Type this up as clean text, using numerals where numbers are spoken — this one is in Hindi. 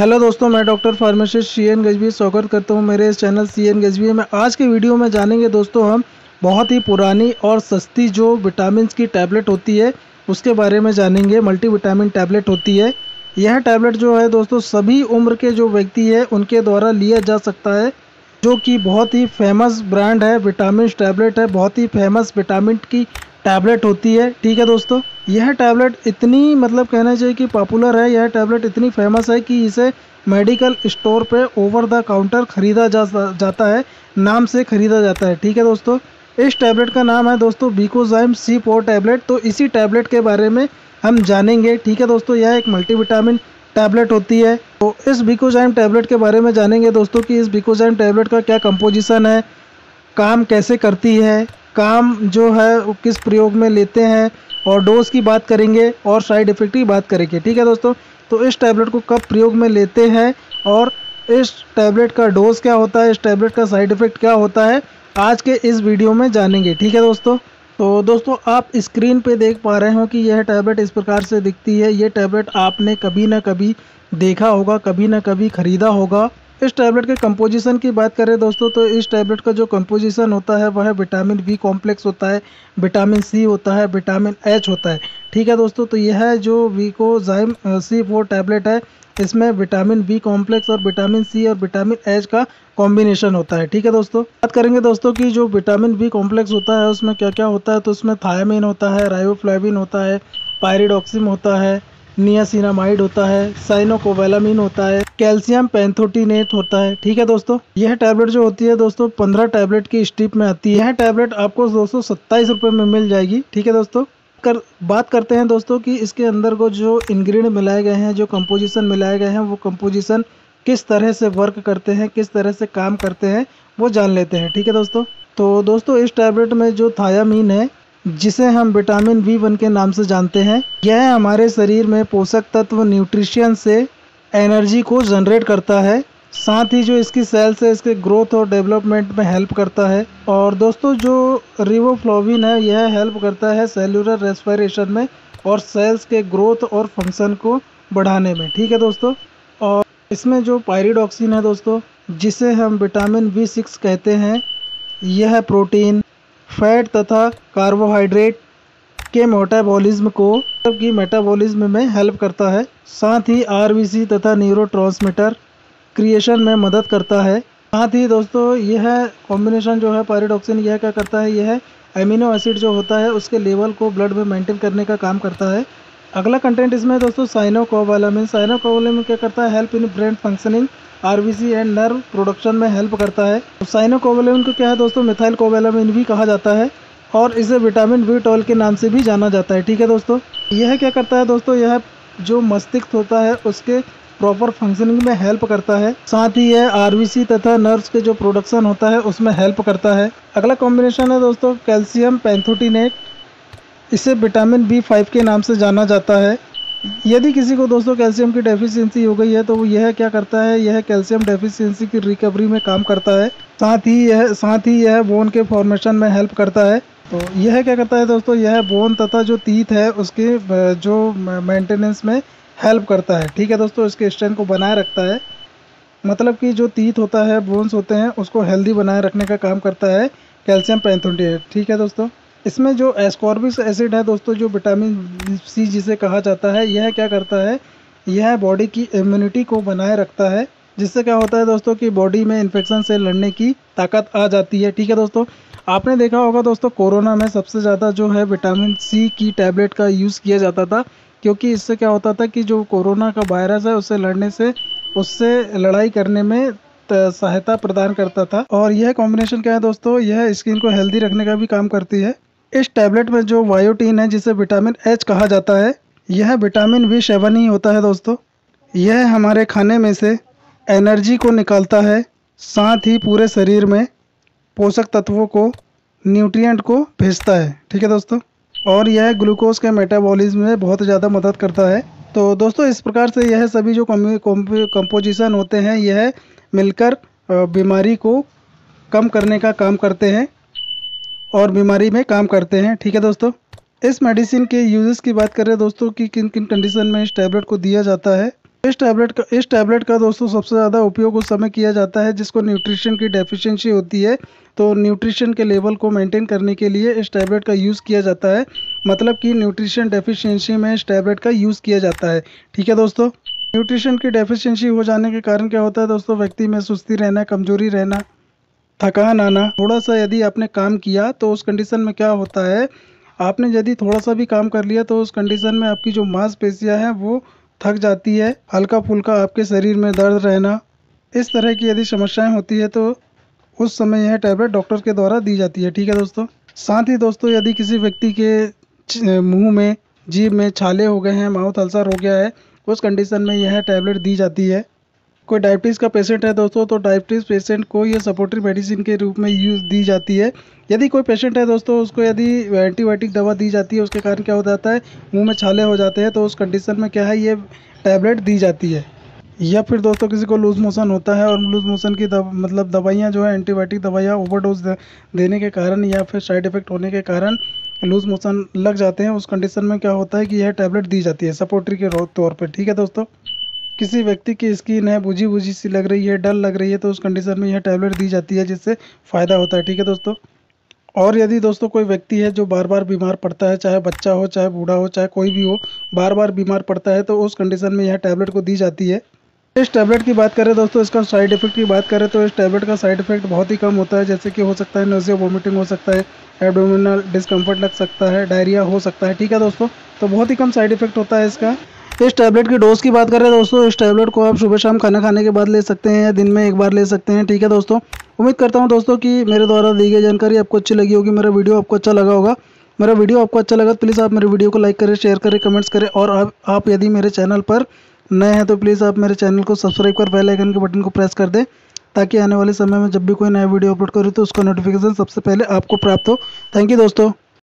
हेलो दोस्तों, मैं डॉक्टर फार्मासिस्ट CN गजबी स्वागत करता हूं मेरे इस चैनल CN गजबी में। आज के वीडियो में जानेंगे दोस्तों हम बहुत ही पुरानी और सस्ती जो विटामिन की टैबलेट होती है उसके बारे में जानेंगे। मल्टीविटामिन टैबलेट होती है। यह टैबलेट जो है दोस्तों सभी उम्र के जो व्यक्ति है उनके द्वारा लिया जा सकता है, जो कि बहुत ही फेमस ब्रांड है। विटामिन टैबलेट है, बहुत ही फेमस विटामिन की टैबलेट होती है। ठीक है दोस्तों, यह टैबलेट इतनी कहना चाहिए कि पॉपुलर है। यह टैबलेट इतनी फेमस है कि इसे मेडिकल स्टोर पे ओवर द काउंटर खरीदा जाता है, नाम से खरीदा जाता है। ठीक है दोस्तों, इस टैबलेट का नाम है दोस्तों विकोजाइम C4 टैबलेट। तो इसी टैबलेट के बारे में हम जानेंगे। ठीक है दोस्तों, यह एक मल्टीविटामिन टैबलेट होती है। तो इस विकोजाइम टैबलेट के बारे में जानेंगे दोस्तों कि इस विकोजाइम टैबलेट का क्या कंपोजिशन है, काम कैसे करती है, काम जो है वो किस प्रयोग में लेते हैं, और डोज की बात करेंगे और साइड इफ़ेक्ट की बात करेंगे। ठीक है दोस्तों, तो इस टैबलेट को कब प्रयोग में लेते हैं और इस टैबलेट का डोज क्या होता है, इस टैबलेट का साइड इफ़ेक्ट क्या होता है, आज के इस वीडियो में जानेंगे। ठीक है दोस्तों, तो दोस्तों आप स्क्रीन पे देख पा रहे हो कि यह टैबलेट इस प्रकार से दिखती है। ये टैबलेट आपने कभी ना कभी देखा होगा, कभी ना कभी ख़रीदा होगा। इस टैबलेट के कंपोजिशन की बात करें दोस्तों, तो इस टैबलेट का जो कंपोजिशन होता है वह विटामिन बी कॉम्प्लेक्स होता है, विटामिन सी होता है, विटामिन एच होता है। ठीक है दोस्तों, तो यह जो विकोजाइम C4 टैबलेट है, इसमें विटामिन बी कॉम्प्लेक्स और विटामिन सी और विटामिन एच का कॉम्बिनेशन होता है। ठीक है दोस्तों, बात करेंगे दोस्तों कि जो विटामिन बी कॉम्प्लेक्स होता है उसमें क्या क्या होता है। तो उसमें थायामीन होता है, राइबोफ्लेविन होता है, पायरिडॉक्सिन होता है, नियासिनामाइड होता है, साइनोकोवैलामिन होता है, कैल्शियम पैंथोटिनेट होता है। ठीक है दोस्तों, यह टैबलेट जो होती है दोस्तों 15 टैबलेट की स्ट्रिप में आती है। यह टैबलेट आपको दोस्तों 27 रुपये में मिल जाएगी। ठीक है दोस्तों, बात करते हैं दोस्तों कि इसके अंदर को जो इंग्रेडिएंट मिलाए गए हैं, जो कंपोजिशन मिलाए गए हैं, वो कंपोजिशन किस तरह से वर्क करते हैं, किस तरह से काम करते हैं, वो जान लेते हैं। ठीक है दोस्तों, तो दोस्तों इस टैबलेट में जो थायामीन है, जिसे हम विटामिन B1 के नाम से जानते हैं, यह हमारे शरीर में पोषक तत्व न्यूट्रिशन से एनर्जी को जनरेट करता है। साथ ही जो इसकी सेल्स है, इसके ग्रोथ और डेवलपमेंट में हेल्प करता है। और दोस्तों जो रिबोफ्लाविन है, यह हेल्प करता है सेलुलर रेस्पिरेशन में और सेल्स के ग्रोथ और फंक्शन को बढ़ाने में। ठीक है दोस्तों, और इसमें जो पायरिडॉक्सिन है दोस्तों, जिसे हम विटामिन B6 कहते हैं, यह प्रोटीन, फैट तथा कार्बोहाइड्रेट के मेटाबॉलिज्म में हेल्प करता है। साथ ही RBC तथा न्यूरोट्रांसमीटर क्रिएशन में मदद करता है। साथ ही दोस्तों यह कॉम्बिनेशन जो है पायरिडॉक्सिन, यह क्या करता है, यह एमिनो एसिड जो होता है उसके लेवल को ब्लड में मेंटेन करने का काम करता है। अगला कंटेंट इसमें दोस्तों साइनोकोवैलामिन। साइनोकोवैलामिन क्या करता है, help in brain functioning, RBC and nerve production में हेल्प करता है। तो साइनोकोवैलामिन को क्या है दोस्तों, मिथाइल कोवैलामिन भी कहा जाता है और इसे विटामिन B12 के नाम से भी जाना जाता है। ठीक है दोस्तों, यह क्या करता है दोस्तों, यह जो मस्तिष्क होता है उसके प्रॉपर फंक्शनिंग में हेल्प करता है। साथ ही यह RBC तथा नर्व्स के जो प्रोडक्शन होता है उसमें हेल्प करता है। अगला कॉम्बिनेशन है दोस्तों कैल्शियम पैंथोटिनेट। इसे विटामिन B5 के नाम से जाना जाता है। यदि किसी को दोस्तों कैल्शियम की डेफिशिएंसी हो गई है तो यह क्या करता है, यह कैल्शियम डेफिशिएंसी की रिकवरी में काम करता है। साथ ही यह बोन के फॉर्मेशन में हेल्प करता है। तो यह क्या करता है दोस्तों, यह बोन तथा जो टीथ है उसके जो मेंटेनेंस में हेल्प करता है। ठीक है दोस्तों, इसके स्ट्रेंथ को बनाए रखता है। मतलब कि जो टीथ होता है, बोन्स होते हैं, उसको हेल्दी बनाए रखने का काम करता है कैल्शियम पैंथोटिनेट। ठीक है दोस्तों, इसमें जो एस्कॉर्बिक एसिड है दोस्तों, जो विटामिन C जिसे कहा जाता है, यह क्या करता है, यह बॉडी की इम्यूनिटी को बनाए रखता है, जिससे क्या होता है दोस्तों कि बॉडी में इन्फेक्शन से लड़ने की ताकत आ जाती है। ठीक है दोस्तों, आपने देखा होगा दोस्तों कोरोना में सबसे ज़्यादा जो है विटामिन C की टैबलेट का यूज़ किया जाता था, क्योंकि इससे क्या होता था कि जो कोरोना का वायरस है उससे लड़ाई करने में सहायता प्रदान करता था। और यह कॉम्बिनेशन क्या है दोस्तों, यह स्किन को हेल्दी रखने का भी काम करती है। इस टैबलेट में जो बायोटीन है, जिसे विटामिन H कहा जाता है, यह विटामिन B7 ही होता है दोस्तों। यह हमारे खाने में से एनर्जी को निकालता है, साथ ही पूरे शरीर में पोषक तत्वों को, न्यूट्रिएंट को भेजता है। ठीक है दोस्तों, और यह ग्लूकोज के मेटाबॉलिज्म में बहुत ज़्यादा मदद करता है। तो दोस्तों इस प्रकार से यह सभी जो कंपोजिशन होते हैं, यह मिलकर बीमारी को कम करने का काम करते हैं और बीमारी में काम करते हैं। ठीक है दोस्तों, इस मेडिसिन के यूजेस की बात करें दोस्तों कि किन किन कंडीशन में इस टैबलेट को दिया जाता है, इस टैबलेट का दोस्तों सबसे ज़्यादा उपयोग उस समय किया जाता है जिसको न्यूट्रिशन की डेफिशिएंसी होती है। तो न्यूट्रिशन के लेवल को मेंटेन करने के लिए इस टैबलेट का यूज़ किया जाता है। मतलब कि न्यूट्रिशन डेफिशिएंसी में इस टैबलेट का यूज़ किया जाता है। ठीक है दोस्तों। न्यूट्रिशन की डेफिशिएंसी हो जाने के कारण क्या होता है दोस्तों, व्यक्ति में सुस्ती रहना, कमजोरी रहना, थकान आना। थोड़ा सा यदि आपने काम किया तो उस कंडीशन में क्या होता है, आपने यदि थोड़ा सा भी काम कर लिया तो उस कंडीशन में आपकी जो मांसपेशियां हैं वो थक जाती है। हल्का फुल्का आपके शरीर में दर्द रहना, इस तरह की यदि समस्याएं होती है तो उस समय यह टैबलेट डॉक्टर के द्वारा दी जाती है। ठीक है दोस्तों। साथ ही दोस्तों यदि किसी व्यक्ति के मुंह में, जीभ में छाले हो गए हैं, माउथ अल्सर हो गया है, उस कंडीशन में यह टैबलेट दी जाती है। कोई डायबिटीज़ का पेशेंट है दोस्तों, तो डायबिटीज़ पेशेंट को ये सपोर्टिव मेडिसिन के रूप में यूज़ दी जाती है। यदि कोई पेशेंट है दोस्तों, उसको यदि एंटीबायोटिक दवा दी जाती है, उसके कारण क्या हो जाता है, मुंह में छाले हो जाते हैं, तो उस कंडीशन में क्या है, ये टैबलेट दी जाती है। या फिर दोस्तों किसी को लूज़ मोशन होता है और लूज़ मोशन की दवाइयाँ जो है, एंटीबायोटिक दवाइयाँ ओवरडोज देने के कारण या फिर साइड इफ़ेक्ट होने के कारण लूज़ मोशन लग जाते हैं। उस कंडीशन में क्या होता है कि यह टैबलेट दी जाती है सपोर्टरी के तौर पर। ठीक है दोस्तों। किसी व्यक्ति की स्किन है बुझी बुझी सी लग रही है, डल लग रही है, तो उस कंडीशन में यह टैबलेट दी जाती है जिससे फ़ायदा होता है। ठीक है दोस्तों। और यदि दोस्तों कोई व्यक्ति है जो बार बार बीमार पड़ता है, चाहे बच्चा हो, चाहे बूढ़ा हो, चाहे कोई भी हो, बार बार बीमार पड़ता है, तो उस कंडीशन में यह टैबलेट को दी जाती है। इस टैबलेट की बात करें दोस्तों, इसका साइड इफेक्ट की बात करें तो इस टैबलेट का साइड इफेक्ट बहुत ही कम होता है। जैसे कि हो सकता है नोज़िया, वोमिटिंग हो सकता है, एब्डोमिनल डिस्कम्फर्ट लग सकता है, डायरिया हो सकता है। ठीक है दोस्तों। तो बहुत ही कम साइड इफेक्ट होता है इसका। इस टैबलेट की डोज की बात करें दोस्तों, इस टैबलेट को आप सुबह शाम खाना खाने के बाद ले सकते हैं या दिन में एक बार ले सकते हैं। ठीक है दोस्तों। उम्मीद करता हूं दोस्तों कि मेरे द्वारा दी गई जानकारी आपको अच्छी लगी होगी, मेरा वीडियो आपको अच्छा लगा होगा। मेरा वीडियो आपको अच्छा लगा तो प्लीज़ आप मेरे वीडियो को लाइक करें, शेयर करें, कमेंट्स करें। और आप यदि मेरे चैनल पर नए हैं तो प्लीज़ आप मेरे चैनल को सब्सक्राइब कर बेल आइकन के बटन को प्रेस कर दें, ताकि आने वाले समय में जब भी कोई नया वीडियो अपलोड करूँ तो उसका नोटिफिकेशन सबसे पहले आपको प्राप्त हो। थैंक यू दोस्तों।